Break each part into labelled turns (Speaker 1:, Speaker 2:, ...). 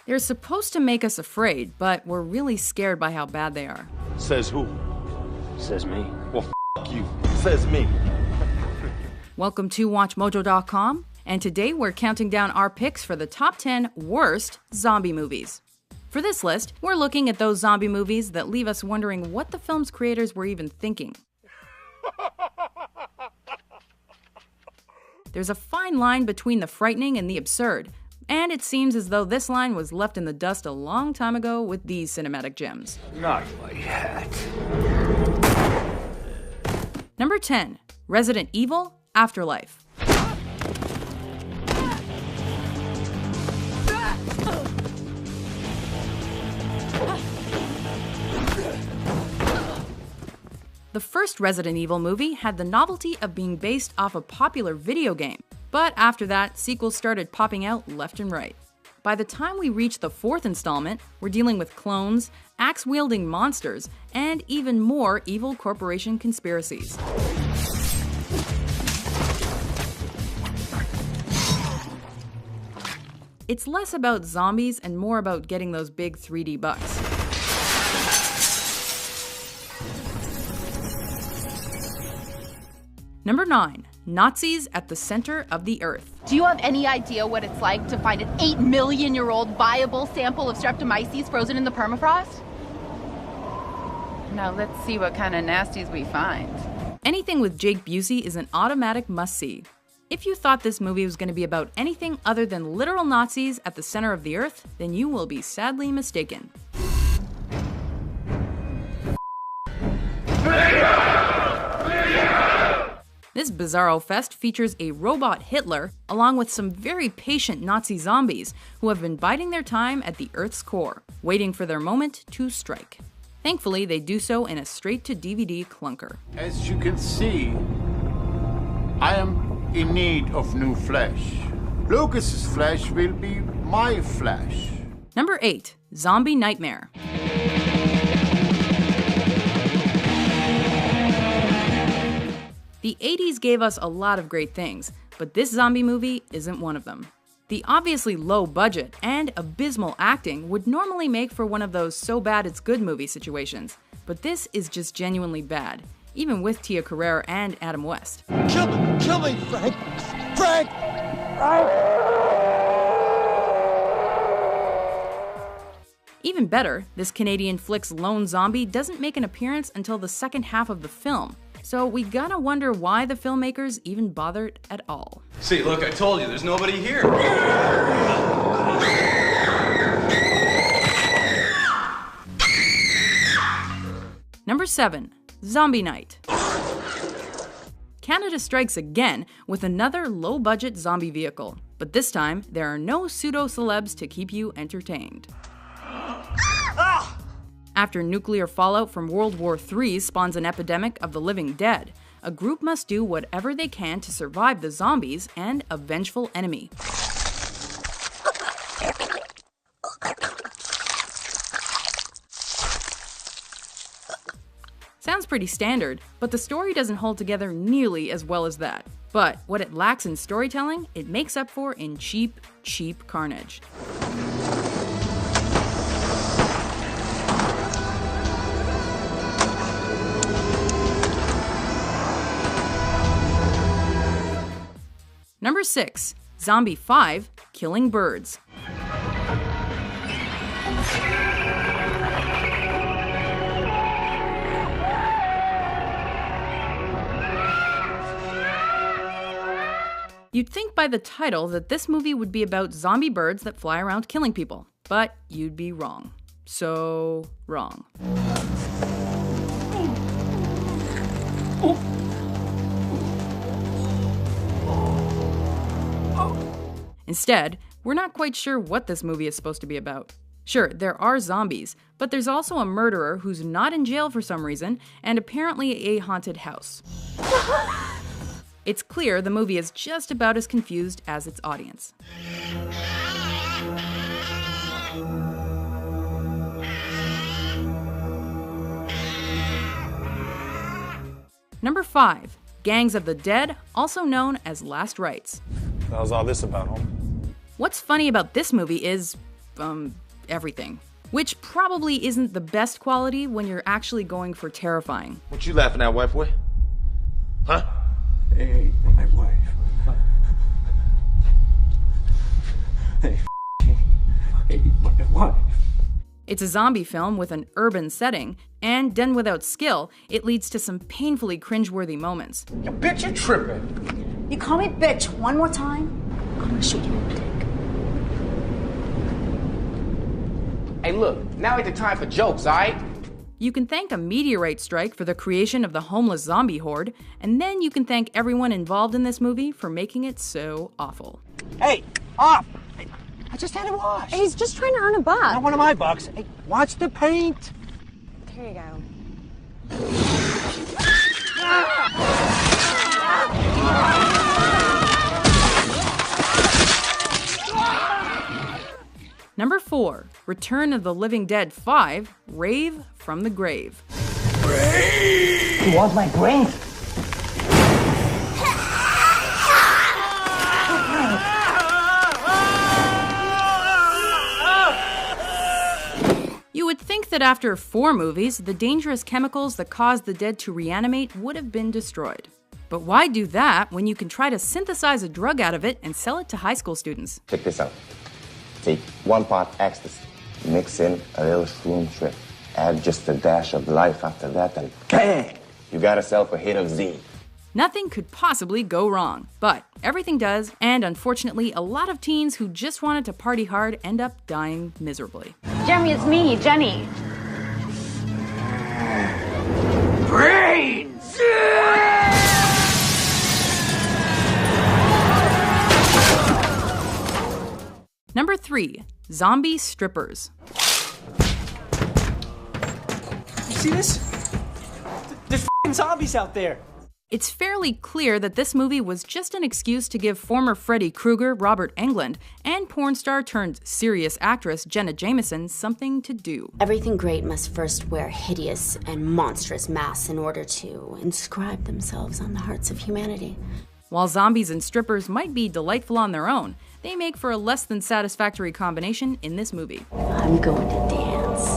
Speaker 1: They're supposed to make us afraid, but we're really scared by how bad they are.
Speaker 2: Says who?
Speaker 3: Says me.
Speaker 2: Well, f*** you. Says me.
Speaker 1: Welcome to WatchMojo.com, and today we're counting down our picks for the top 10 worst zombie movies. For this list, we're looking at those zombie movies that leave us wondering what the film's creators were even thinking. There's a fine line between the frightening and the absurd, and it seems as though this line was left in the dust a long time ago with these cinematic gems.
Speaker 3: Not like that.
Speaker 1: Number 10, Resident Evil Afterlife. The first Resident Evil movie had the novelty of being based off a popular video game, but after that, sequels started popping out left and right. By the time we reach the fourth installment, we're dealing with clones, axe-wielding monsters, and even more evil corporation conspiracies. It's less about zombies and more about getting those big 3D bucks. Number 9, Nazis at the Center of the Earth.
Speaker 4: Do you have any idea what it's like to find an 8-million-year-old viable sample of Streptomyces frozen in the permafrost?
Speaker 5: Now let's see what kind of nasties we find.
Speaker 1: Anything with Jake Busey is an automatic must-see. If you thought this movie was going to be about anything other than literal Nazis at the center of the Earth, then you will be sadly mistaken. This bizarro fest features a robot Hitler, along with some very patient Nazi zombies who have been biding their time at the Earth's core, waiting for their moment to strike. Thankfully, they do so in a straight-to-DVD clunker.
Speaker 6: As you can see, I am in need of new flesh. Lucas's flesh will be my flesh.
Speaker 1: Number 8, Zombie Nightmare. The 80s gave us a lot of great things, but this zombie movie isn't one of them. The obviously low budget and abysmal acting would normally make for one of those so bad it's good movie situations, but this is just genuinely bad, even with Tia Carrere and Adam West.
Speaker 7: Kill me, Frank! Frank!
Speaker 1: Even better, this Canadian flick's lone zombie doesn't make an appearance until the second half of the film, so we gotta wonder why the filmmakers even bothered at all.
Speaker 8: See, look, I told you, there's nobody here.
Speaker 1: Number 7, Zombie Night. Canada strikes again with another low-budget zombie vehicle, but this time there are no pseudo-celebs to keep you entertained. After nuclear fallout from World War III spawns an epidemic of the living dead, a group must do whatever they can to survive the zombies and a vengeful enemy. Sounds pretty standard, but the story doesn't hold together nearly as well as that. But what it lacks in storytelling, it makes up for in cheap carnage. Number 6, Zombie 5, Killing Birds. You'd think by the title that this movie would be about zombie birds that fly around killing people, but you'd be wrong. So wrong. Instead, we're not quite sure what this movie is supposed to be about. Sure, there are zombies, but there's also a murderer who's not in jail for some reason, and apparently a haunted house. It's clear the movie is just about as confused as its audience. Number 5. Gangs of the Dead, also known as Last Rites.
Speaker 9: What was all this about, homie?
Speaker 1: What's funny about this movie is, everything. Which probably isn't the best quality when you're actually going for terrifying.
Speaker 2: What you laughing at, white boy? Huh?
Speaker 3: Hey, my wife. Hey, my wife.
Speaker 1: It's a zombie film with an urban setting, and done without skill, it leads to some painfully cringeworthy moments.
Speaker 2: You bitch, you tripping.
Speaker 10: You call me bitch one more time, I'm gonna shoot you in the dick.
Speaker 11: Hey, look, now ain't the time for jokes, alright?
Speaker 1: You can thank a meteorite strike for the creation of the homeless zombie horde, and then you can thank everyone involved in this movie for making it so awful.
Speaker 7: Hey, off! I just had it washed.
Speaker 10: He's just trying to earn a buck.
Speaker 7: Not one of my bucks. Hey, watch the paint.
Speaker 10: Here you go.
Speaker 1: Number 4. Return of the Living Dead 5, Rave from the Grave.
Speaker 7: You want my brain?
Speaker 1: You would think that after 4 movies, the dangerous chemicals that cause the dead to reanimate would have been destroyed. But why do that when you can try to synthesize a drug out of it and sell it to high school students?
Speaker 12: Check this out. Take 1 part ecstasy, mix in a little shroom trip, add just a dash of life after that, and bang! You got yourself a hit of Z.
Speaker 1: Nothing could possibly go wrong, but everything does, and unfortunately, a lot of teens who just wanted to party hard end up dying miserably.
Speaker 10: Jeremy, it's me, Jenny.
Speaker 11: Brains!
Speaker 1: Number 3. Zombie Strippers.
Speaker 7: You see this? There's f***ing zombies out there.
Speaker 1: It's fairly clear that this movie was just an excuse to give former Freddy Krueger, Robert Englund, and porn star turned serious actress Jenna Jameson something to do.
Speaker 13: Everything great must first wear hideous and monstrous masks in order to inscribe themselves on the hearts of humanity.
Speaker 1: While zombies and strippers might be delightful on their own, they make for a less than satisfactory combination in this movie.
Speaker 13: I'm going to dance.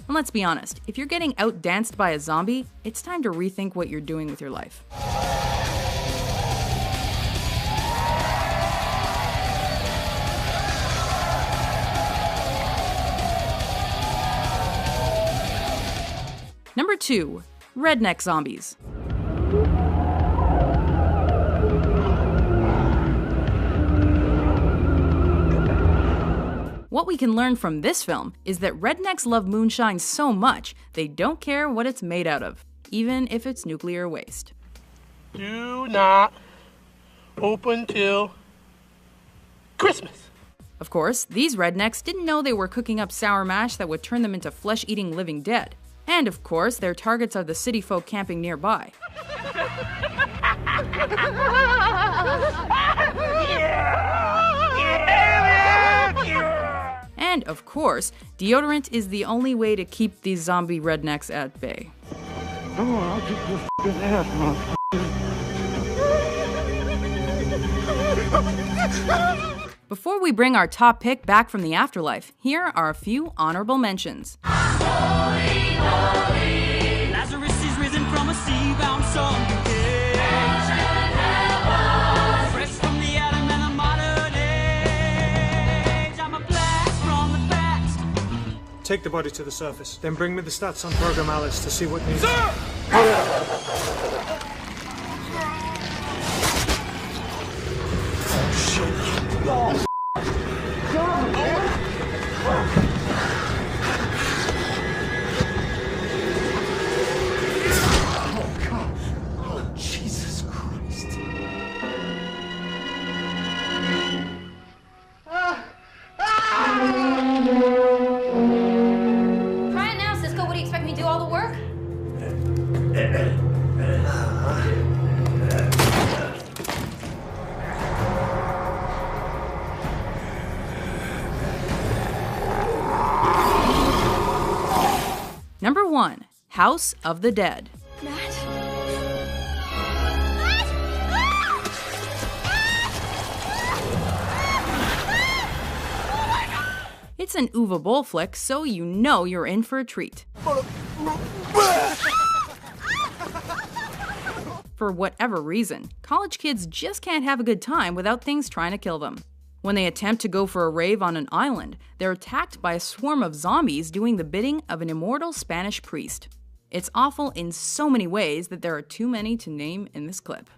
Speaker 1: And let's be honest, if you're getting outdanced by a zombie, it's time to rethink what you're doing with your life. Number 2. Redneck Zombies. What we can learn from this film is that rednecks love moonshine so much, they don't care what it's made out of, even if it's nuclear waste.
Speaker 14: Do not open till Christmas.
Speaker 1: Of course, these rednecks didn't know they were cooking up sour mash that would turn them into flesh-eating living dead. And of course, their targets are the city folk camping nearby. And of course, deodorant is the only way to keep these zombie rednecks at bay.
Speaker 14: Oh, I'll kick your f***ing ass, motherfucker.
Speaker 1: Before we bring our top pick back from the afterlife, here are a few honorable mentions.
Speaker 15: Holy, holy. Lazarus is risen from a sea-bound soul. Fresh from the atom and the modern age. I'm a blast from the past.
Speaker 16: Take the body to the surface, then bring me the stats on Program Alice to see what needs.
Speaker 15: Sir!
Speaker 7: Oh, God. Oh, Jesus Christ.
Speaker 17: Try it now, Cisco. What do you expect me to do all the work?
Speaker 1: Number 1. House of the Dead.
Speaker 17: Matt?
Speaker 1: It's an Uwe Boll flick, so you know you're in for a treat. For whatever reason, college kids just can't have a good time without things trying to kill them. When they attempt to go for a rave on an island, they're attacked by a swarm of zombies doing the bidding of an immortal Spanish priest. It's awful in so many ways that there are too many to name in this clip.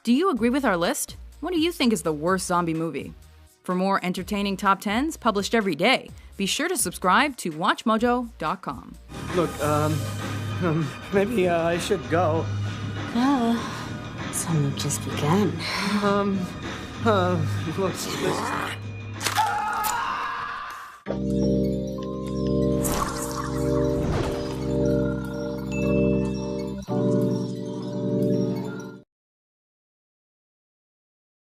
Speaker 1: Do you agree with our list? What do you think is the worst zombie movie? For more entertaining top 10s published every day, be sure to subscribe to WatchMojo.com.
Speaker 7: Look, maybe I should go.
Speaker 13: Some just begun.
Speaker 7: Look,